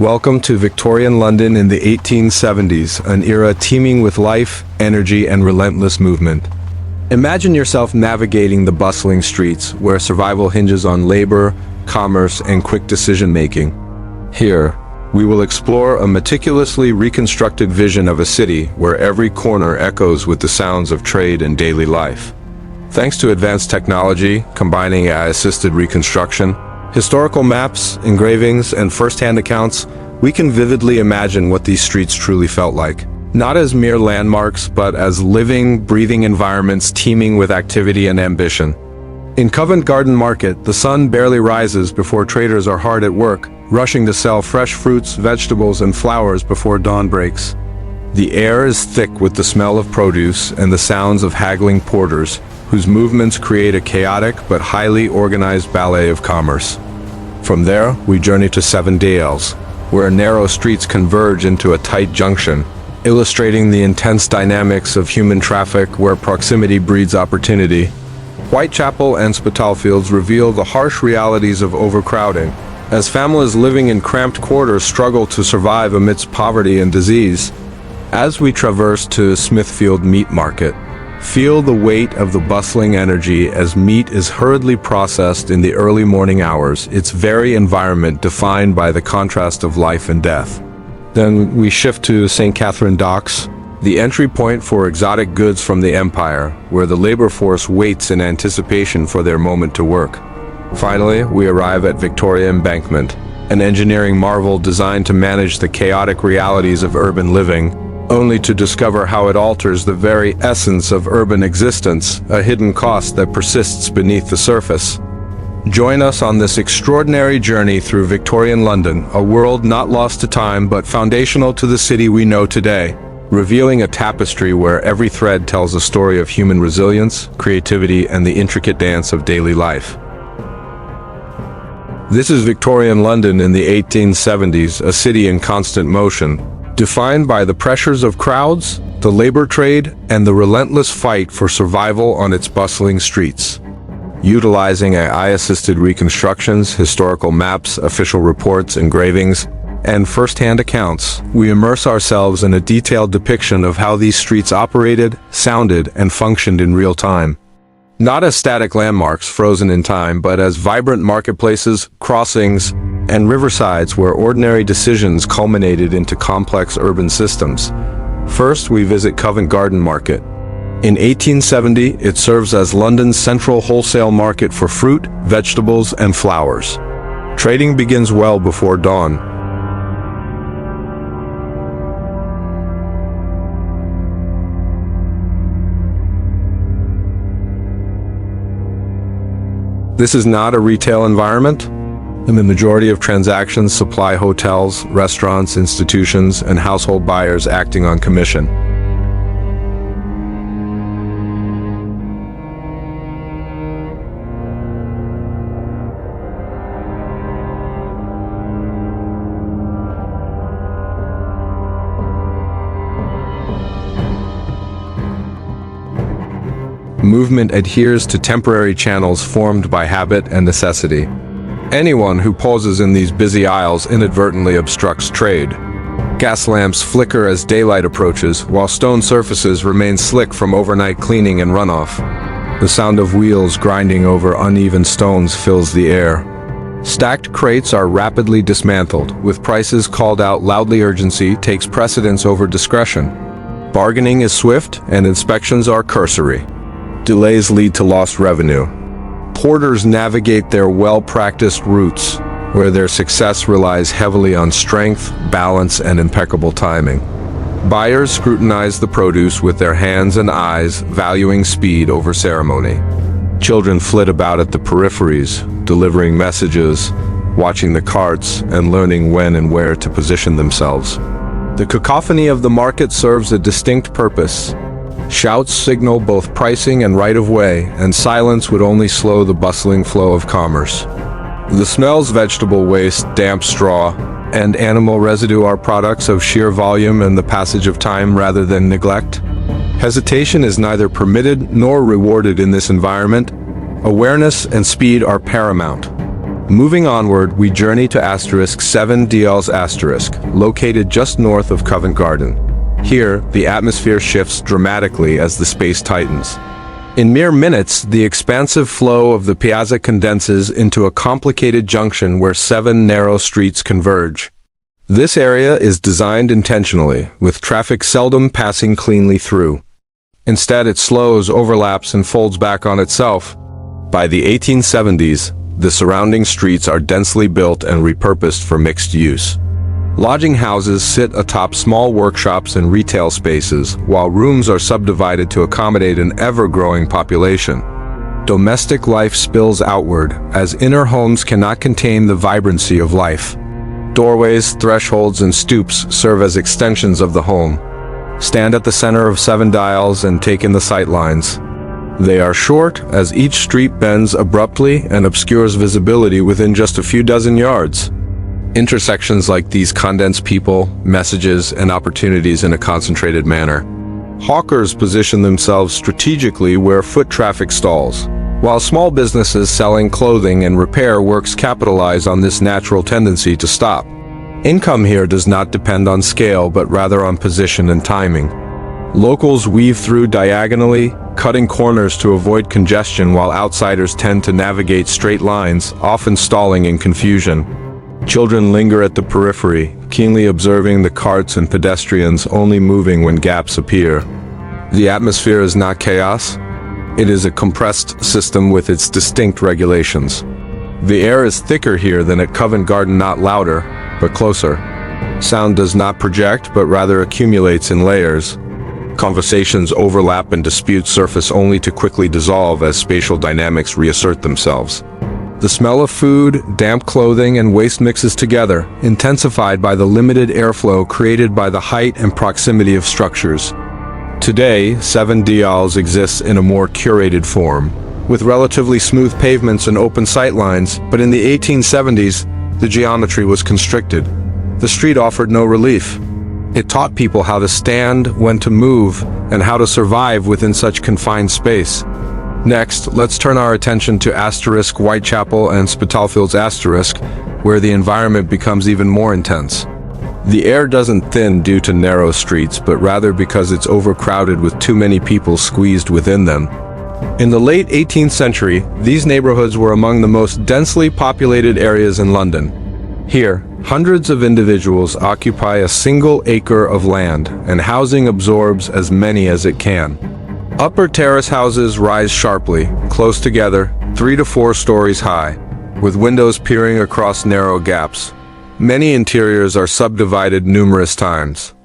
Welcome to Victorian London in the 1870s, an era teeming with life, energy, and relentless movement. Imagine yourself navigating the bustling streets, where survival hinges on labor, commerce, and quick decision-making. Here, we will explore a meticulously reconstructed vision of a city where every corner echoes with the sounds of trade and daily life. Thanks to advanced technology, combining AI-assisted reconstruction, historical maps, engravings, and first-hand accounts, we can vividly imagine what these streets truly felt like. Not as mere landmarks, but as living, breathing environments teeming with activity and ambition. In Covent Garden Market, the sun barely rises before traders are hard at work, rushing to sell fresh fruits, vegetables, and flowers before dawn breaks. The air is thick with the smell of produce and the sounds of haggling porters, whose movements create a chaotic but highly organized ballet of commerce. From there, we journey to Seven Dials, where narrow streets converge into a tight junction, illustrating the intense dynamics of human traffic where proximity breeds opportunity. Whitechapel and Spitalfields reveal the harsh realities of overcrowding, as families living in cramped quarters struggle to survive amidst poverty and disease. As we traverse to Smithfield Meat Market, feel the weight of the bustling energy as meat is hurriedly processed in the early morning hours, its very environment defined by the contrast of life and death. Then we shift to St. Catherine Docks, the entry point for exotic goods from the Empire, where the labor force waits in anticipation for their moment to work. Finally, we arrive at Victoria Embankment, an engineering marvel designed to manage the chaotic realities of urban living, only to discover how it alters the very essence of urban existence, a hidden cost that persists beneath the surface. Join us on this extraordinary journey through Victorian London, a world not lost to time but foundational to the city we know today, revealing a tapestry where every thread tells a story of human resilience, creativity, and the intricate dance of daily life. This is Victorian London in the 1870s, a city in constant motion, defined by the pressures of crowds, the labor trade, and the relentless fight for survival on its bustling streets. Utilizing AI-assisted reconstructions, historical maps, official reports, engravings, and first-hand accounts, we immerse ourselves in a detailed depiction of how these streets operated, sounded, and functioned in real time. Not as static landmarks frozen in time, but as vibrant marketplaces, crossings, and riversides where ordinary decisions culminated into complex urban systems. First, we visit Covent Garden Market. In 1870, it serves as London's central wholesale market for fruit, vegetables, and flowers. Trading begins well before dawn. This is not a retail environment, and the majority of transactions supply hotels, restaurants, institutions, and household buyers acting on commission. Movement adheres to temporary channels formed by habit and necessity. Anyone who pauses in these busy aisles inadvertently obstructs trade. Gas lamps flicker as daylight approaches, while stone surfaces remain slick from overnight cleaning and runoff. The sound of wheels grinding over uneven stones fills the air. Stacked crates are rapidly dismantled, with prices called out loudly. Urgency takes precedence over discretion. Bargaining is swift, and inspections are cursory. Delays lead to lost revenue. Porters navigate their well-practiced routes, where their success relies heavily on strength, balance, and impeccable timing. Buyers scrutinize the produce with their hands and eyes, valuing speed over ceremony. Children flit about at the peripheries, delivering messages, watching the carts, and learning when and where to position themselves. The cacophony of the market serves a distinct purpose. Shouts signal both pricing and right-of-way, and silence would only slow the bustling flow of commerce. The smells, vegetable waste, damp straw, and animal residue are products of sheer volume and the passage of time rather than neglect. Hesitation is neither permitted nor rewarded in this environment. Awareness and speed are paramount. Moving onward, we journey to asterisk 7 DL's asterisk, located just north of Covent Garden. Here, the atmosphere shifts dramatically as the space tightens. In mere minutes, the expansive flow of the piazza condenses into a complicated junction where 7 narrow streets converge. This area is designed intentionally, with traffic seldom passing cleanly through. Instead, it slows, overlaps, and folds back on itself. By the 1870s, the surrounding streets are densely built and repurposed for mixed use. Lodging houses sit atop small workshops and retail spaces, while rooms are subdivided to accommodate an ever-growing population. Domestic life spills outward, as inner homes cannot contain the vibrancy of life. Doorways, thresholds, and stoops serve as extensions of the home. Stand at the center of 7 dials and take in the sight lines. They are short, as each street bends abruptly and obscures visibility within just a few dozen yards. Intersections like these condense people, messages, and opportunities in a concentrated manner. Hawkers position themselves strategically where foot traffic stalls, while small businesses selling clothing and repair works capitalize on this natural tendency to stop. Income here does not depend on scale, but rather on position and timing. Locals weave through diagonally, cutting corners to avoid congestion, while outsiders tend to navigate straight lines, often stalling in confusion. Children linger at the periphery, keenly observing the carts and pedestrians, only moving when gaps appear. The atmosphere is not chaos. It is a compressed system with its distinct regulations. The air is thicker here than at Covent Garden, not louder, but closer. Sound does not project, but rather accumulates in layers. Conversations overlap and disputes surface only to quickly dissolve as spatial dynamics reassert themselves. The smell of food, damp clothing, and waste mixes together, intensified by the limited airflow created by the height and proximity of structures. Today, 7 Dials exists in a more curated form, with relatively smooth pavements and open sightlines, but in the 1870s, the geometry was constricted. The street offered no relief. It taught people how to stand, when to move, and how to survive within such confined space. Next, let's turn our attention to asterisk Whitechapel and Spitalfields asterisk, where the environment becomes even more intense. The air doesn't thin due to narrow streets, but rather because it's overcrowded with too many people squeezed within them. In the late 18th century, these neighborhoods were among the most densely populated areas in London. Here, hundreds of individuals occupy a single acre of land, and housing absorbs as many as it can. Upper terrace houses rise sharply, close together, 3 to 4 stories high, with windows peering across narrow gaps. Many interiors are subdivided numerous times.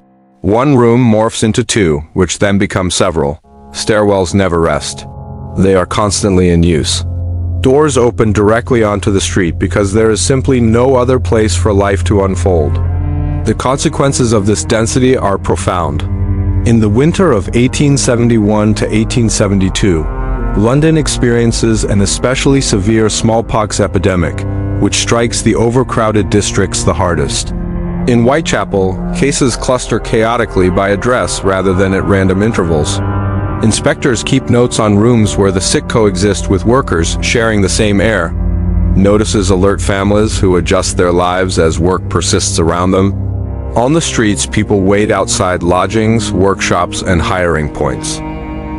One room morphs into 2, which then become several. Stairwells never rest. They are constantly in use. Doors open directly onto the street because there is simply no other place for life to unfold. The consequences of this density are profound. In the winter of 1871 to 1872, London experiences an especially severe smallpox epidemic, which strikes the overcrowded districts the hardest. In Whitechapel, cases cluster chaotically by address rather than at random intervals. Inspectors keep notes on rooms where the sick coexist with workers sharing the same air. Notices alert families who adjust their lives as work persists around them. On the streets, people wait outside lodgings, workshops, and hiring points.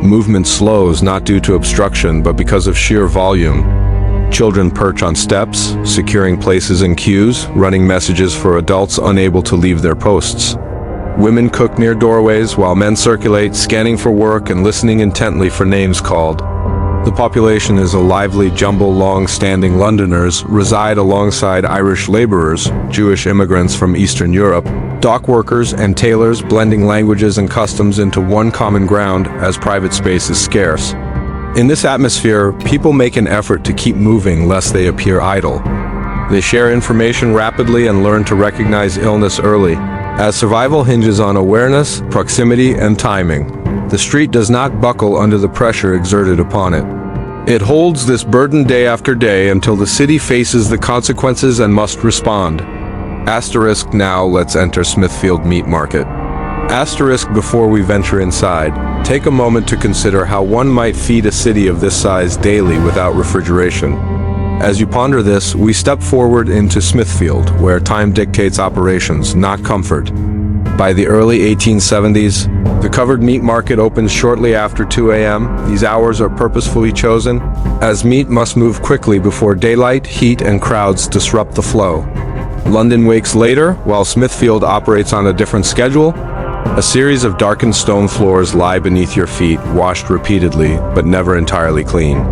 Movement slows not due to obstruction, but because of sheer volume. Children perch on steps, securing places in queues, running messages for adults unable to leave their posts. Women cook near doorways while men circulate, scanning for work and listening intently for names called. The population is a lively jumble. Long-standing Londoners reside alongside Irish laborers, Jewish immigrants from Eastern Europe, dock workers, and tailors, blending languages and customs into one common ground as private space is scarce. In this atmosphere, people make an effort to keep moving lest they appear idle. They share information rapidly and learn to recognize illness early. As survival hinges on awareness, proximity, and timing, the street does not buckle under the pressure exerted upon it. It holds this burden day after day until the city faces the consequences and must respond. Asterisk. Now let's enter Smithfield Meat Market. Asterisk. Before we venture inside, take a moment to consider how one might feed a city of this size daily without refrigeration. As you ponder this, we step forward into Smithfield, where time dictates operations, not comfort. By the early 1870s, the covered meat market opens shortly after 2 a.m. These hours are purposefully chosen, as meat must move quickly before daylight, heat, and crowds disrupt the flow. London wakes later, while Smithfield operates on a different schedule. A series of darkened stone floors lie beneath your feet, washed repeatedly, but never entirely clean.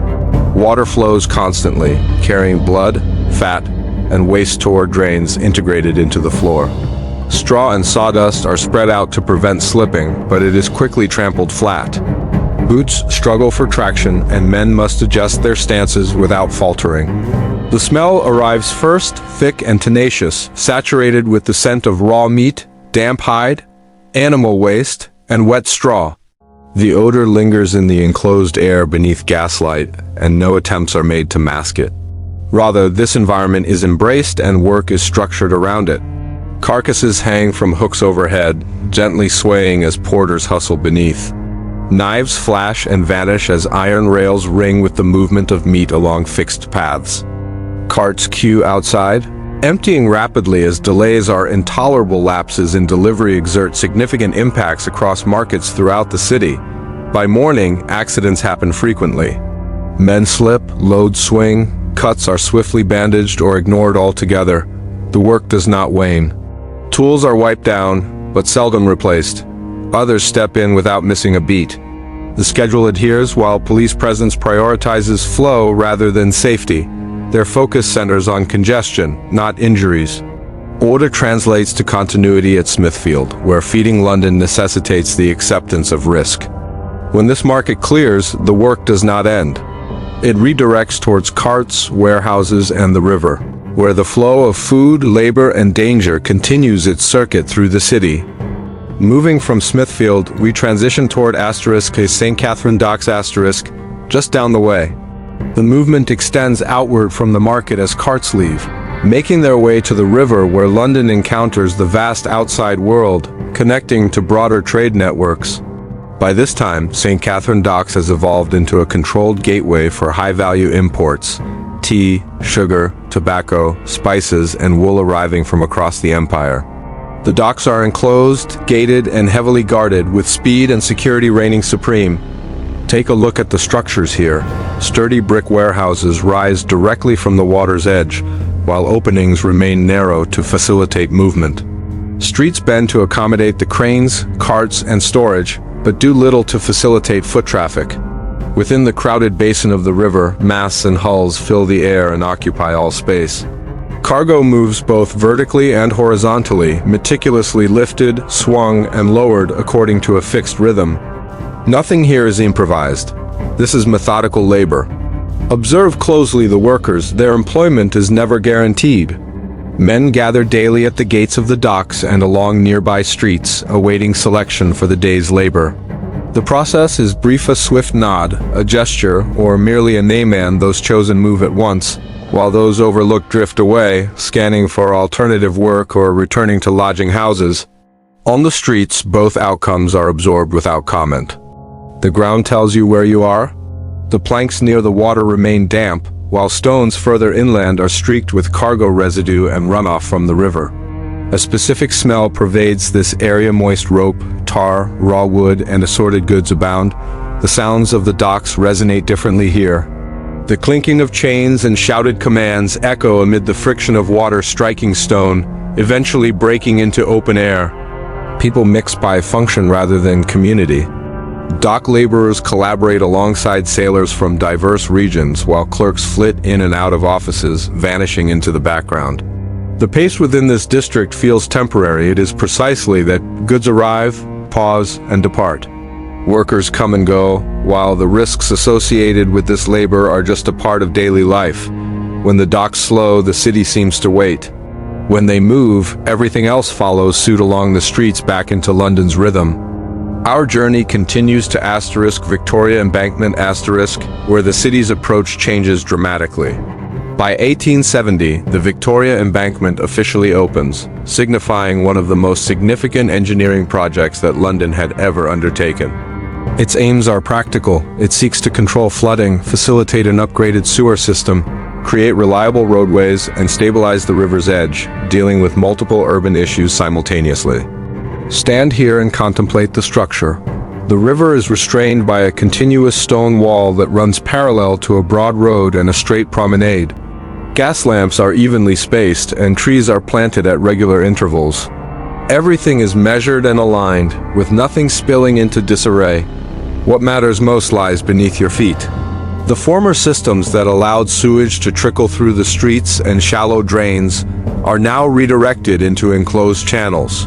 Water flows constantly, carrying blood, fat, and waste toward drains integrated into the floor. Straw and sawdust are spread out to prevent slipping, but it is quickly trampled flat. Boots struggle for traction, and men must adjust their stances without faltering. The smell arrives first, thick and tenacious, saturated with the scent of raw meat, damp hide, animal waste, and wet straw. The odor lingers in the enclosed air beneath gaslight, and no attempts are made to mask it. Rather, this environment is embraced and work is structured around it. Carcasses hang from hooks overhead, gently swaying as porters hustle beneath. Knives flash and vanish as iron rails ring with the movement of meat along fixed paths. Carts queue outside, emptying rapidly as delays or intolerable lapses in delivery exert significant impacts across markets throughout the city. By morning, accidents happen frequently. Men slip, loads swing, cuts are swiftly bandaged or ignored altogether. The work does not wane. Tools are wiped down, but seldom replaced. Others step in without missing a beat. The schedule adheres while police presence prioritizes flow rather than safety. Their focus centers on congestion, not injuries. Order translates to continuity at Smithfield, where feeding London necessitates the acceptance of risk. When this market clears, the work does not end. It redirects towards carts, warehouses, and the river, where the flow of food, labor, and danger continues its circuit through the city. Moving from Smithfield, we transition toward St. Catherine Docks just down the way. The movement extends outward from the market as carts leave, making their way to the river where London encounters the vast outside world, connecting to broader trade networks. By this time, St. Catherine Docks has evolved into a controlled gateway for high-value imports: tea, sugar, tobacco, spices, and wool arriving from across the empire. The docks are enclosed, gated, and heavily guarded, with speed and security reigning supreme. Take a look at the structures here. Sturdy brick warehouses rise directly from the water's edge, while openings remain narrow to facilitate movement. Streets bend to accommodate the cranes, carts, and storage, but do little to facilitate foot traffic. Within the crowded basin of the river, masts and hulls fill the air and occupy all space. Cargo moves both vertically and horizontally, meticulously lifted, swung, and lowered according to a fixed rhythm. Nothing here is improvised. This is methodical labor. Observe closely the workers. Their employment is never guaranteed. Men gather daily at the gates of the docks and along nearby streets, awaiting selection for the day's labor. The process is brief: a swift nod, a gesture, or merely a name, and those chosen move at once, while those overlooked drift away, scanning for alternative work or returning to lodging houses. On the streets, both outcomes are absorbed without comment. The ground tells you where you are. The planks near the water remain damp, while stones further inland are streaked with cargo residue and runoff from the river. A specific smell pervades this area: moist rope, tar, raw wood, and assorted goods abound. The sounds of the docks resonate differently here. The clinking of chains and shouted commands echo amid the friction of water striking stone, eventually breaking into open air. People mix by function rather than community. Dock laborers collaborate alongside sailors from diverse regions, while clerks flit in and out of offices, vanishing into the background. The pace within this district feels temporary. It is precisely that goods arrive, pause, and depart. Workers come and go, while the risks associated with this labor are just a part of daily life. When the docks slow, the city seems to wait. When they move, everything else follows suit along the streets back into London's rhythm. Our journey continues to Victoria Embankment where the city's approach changes dramatically. By 1870, the Victoria Embankment officially opens, signifying one of the most significant engineering projects that London had ever undertaken. Its aims are practical. It seeks to control flooding, facilitate an upgraded sewer system, create reliable roadways, and stabilize the river's edge, dealing with multiple urban issues simultaneously. Stand here and contemplate the structure. The river is restrained by a continuous stone wall that runs parallel to a broad road and a straight promenade. Gas lamps are evenly spaced, and trees are planted at regular intervals. Everything is measured and aligned, with nothing spilling into disarray. What matters most lies beneath your feet. The former systems that allowed sewage to trickle through the streets and shallow drains are now redirected into enclosed channels.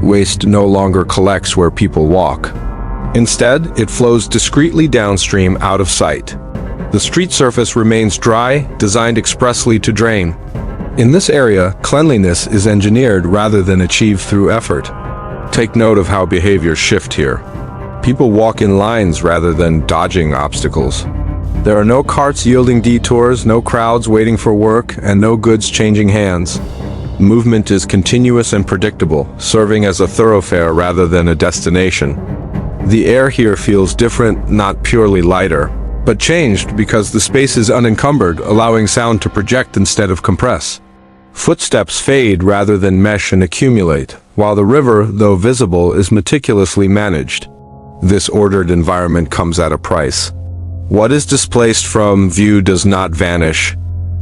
Waste no longer collects where people walk. Instead, it flows discreetly downstream out of sight. The street surface remains dry, designed expressly to drain. In this area, cleanliness is engineered rather than achieved through effort. Take note of how behaviors shift here. People walk in lines rather than dodging obstacles. There are no carts yielding detours, no crowds waiting for work, and no goods changing hands. Movement is continuous and predictable, serving as a thoroughfare rather than a destination. The air here feels different, not purely lighter, but changed because the space is unencumbered, allowing sound to project instead of compress. Footsteps fade rather than mesh and accumulate, while the river, though visible, is meticulously managed. This ordered environment comes at a price. What is displaced from view does not vanish.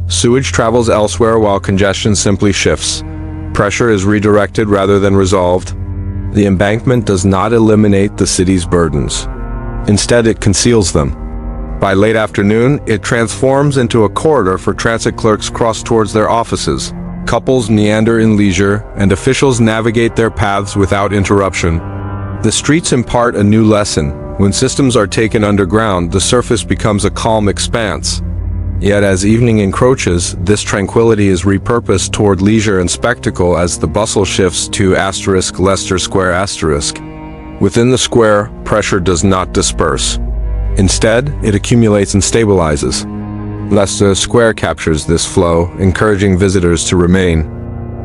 Sewage travels elsewhere while congestion simply shifts. Pressure is redirected rather than resolved. The embankment does not eliminate the city's burdens. Instead, it conceals them. By late afternoon, it transforms into a corridor for transit clerks cross towards their offices. Couples meander in leisure, and officials navigate their paths without interruption. The streets impart a new lesson. When systems are taken underground, the surface becomes a calm expanse. Yet as evening encroaches, this tranquility is repurposed toward leisure and spectacle as the bustle shifts to Leicester Square *. Within the square, pressure does not disperse. Instead, it accumulates and stabilizes. Leicester Square captures this flow, encouraging visitors to remain.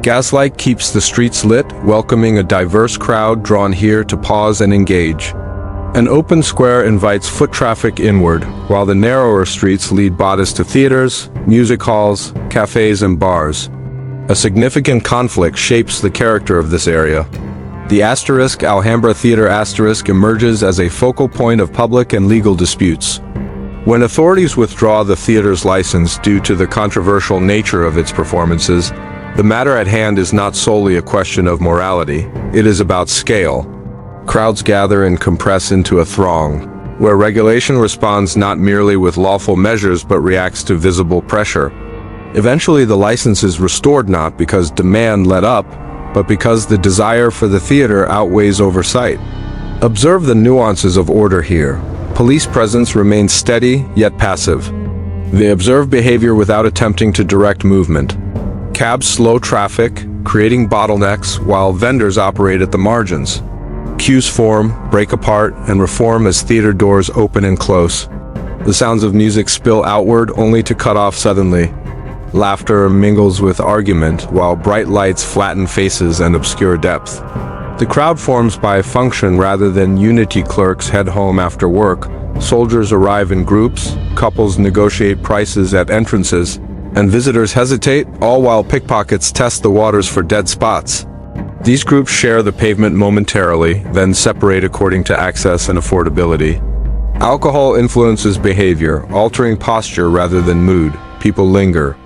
Gaslight keeps the streets lit, welcoming a diverse crowd drawn here to pause and engage. An open square invites foot traffic inward, while the narrower streets lead bodies to theaters, music halls, cafes, and bars. A significant conflict shapes the character of this area. The Alhambra Theater emerges as a focal point of public and legal disputes. When authorities withdraw the theater's license due to the controversial nature of its performances, the matter at hand is not solely a question of morality, it is about scale. Crowds gather and compress into a throng, where regulation responds not merely with lawful measures but reacts to visible pressure. Eventually the license is restored not because demand let up, but because the desire for the theater outweighs oversight. Observe the nuances of order here. Police presence remains steady yet passive. They observe behavior without attempting to direct movement. Cabs slow traffic, creating bottlenecks, while vendors operate at the margins. Queues form, break apart, and reform as theater doors open and close. The sounds of music spill outward only to cut off suddenly. Laughter mingles with argument, while bright lights flatten faces and obscure depth. The crowd forms by function rather than unity. Clerks head home after work, soldiers arrive in groups, couples negotiate prices at entrances, and visitors hesitate, all while pickpockets test the waters for dead spots. These groups share the pavement momentarily, then separate according to access and affordability. Alcohol influences behavior, altering posture rather than mood. People linger.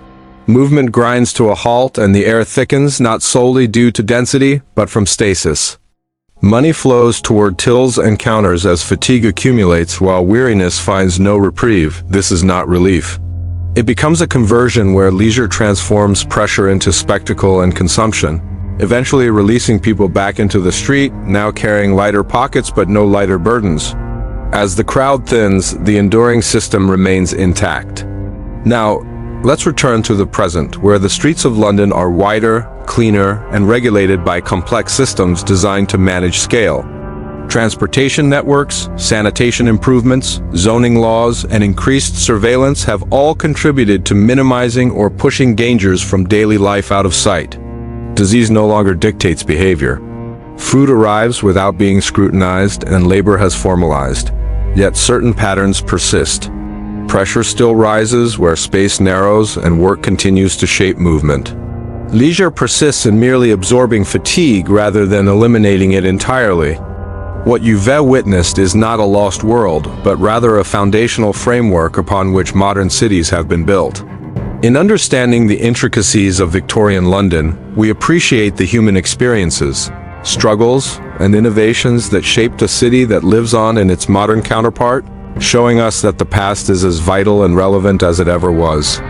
Movement grinds to a halt and the air thickens, not solely due to density, but from stasis. Money flows toward tills and counters as fatigue accumulates while weariness finds no reprieve. This is not relief. It becomes a conversion where leisure transforms pressure into spectacle and consumption, eventually releasing people back into the street, now carrying lighter pockets but no lighter burdens. As the crowd thins, the enduring system remains intact. Now, let's return to the present, where the streets of London are wider, cleaner, and regulated by complex systems designed to manage scale. Transportation networks, sanitation improvements, zoning laws, and increased surveillance have all contributed to minimizing or pushing dangers from daily life out of sight. Disease no longer dictates behavior. Food arrives without being scrutinized, and labor has formalized. Yet certain patterns persist. pressure still rises, where space narrows and work continues to shape movement. Leisure persists in merely absorbing fatigue rather than eliminating it entirely. What you've witnessed is not a lost world, but rather a foundational framework upon which modern cities have been built. In understanding the intricacies of Victorian London, we appreciate the human experiences, struggles, and innovations that shaped a city that lives on in its modern counterpart, showing us that the past is as vital and relevant as it ever was.